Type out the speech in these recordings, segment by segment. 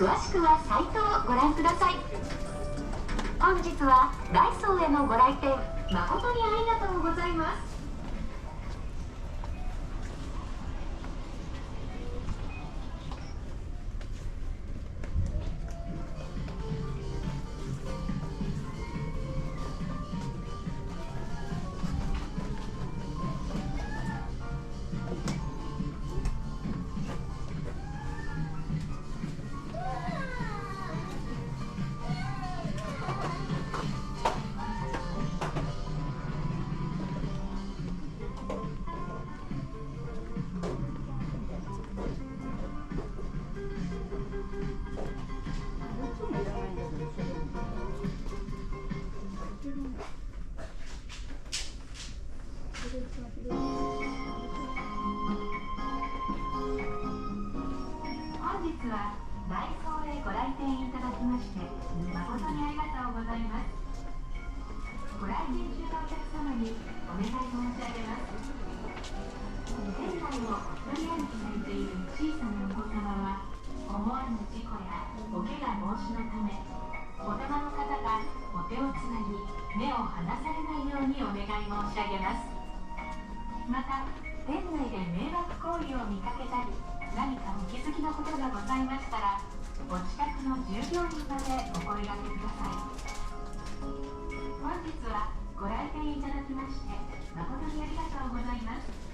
詳しくはサイトをご覧ください。本日はダイソーへのご来店誠にありがとうございます。また、店内で迷惑行為を見かけたり、何かお気づきのことがございましたら、お近くの従業員までお声掛けください。本日はご来店いただきまして誠にありがとうございます。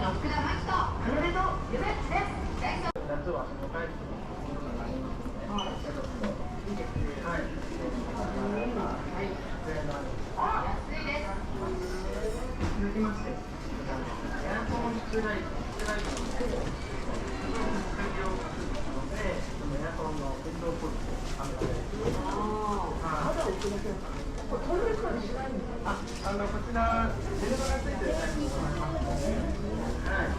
の福田真希と黒部とゆめです。夏はその帰ってくることがありますので、はい、いいですね。はい。はい。安いです。続きまして、エアコン室外機の使いをので、エアコンの電動ポジをはめられる。まだ置くだけだから。これトイレ掃除しないんですか？こちらベルトがついてるタイプでございますので、はい。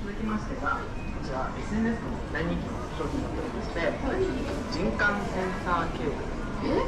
続きましてが、こちら SNS の大人気の商品になっておりまして、人感センサーケーブル。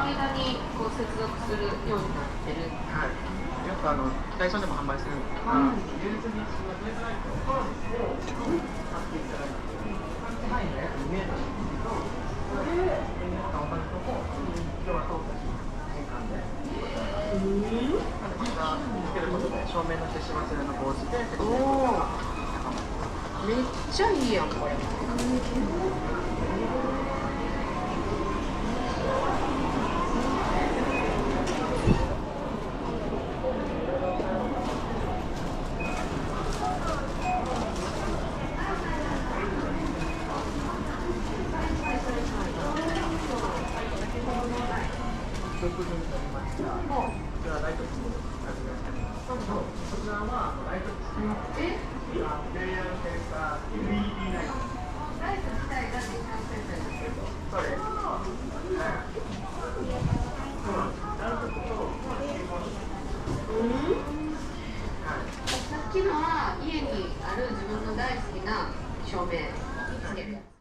間にこう接続するようになってる。はい。よくダイソーでも販売するんですが、USB 付きのトイレライトを使っていただいて、半地範囲の約2メートルと、それで電源ボタンを押さずとも、今日は通った瞬間で、こちらつけることで照明の消し忘れの防止で節電効果が高まります。めっちゃいいやんこれ。6分になりました。こちらライト付きのこちらはライト付きのレイヤーセンサー LED ライト。ライト自体が人感センサーですけど。そうです。さっきのは家にある自分の大好きな照明につけるやつ。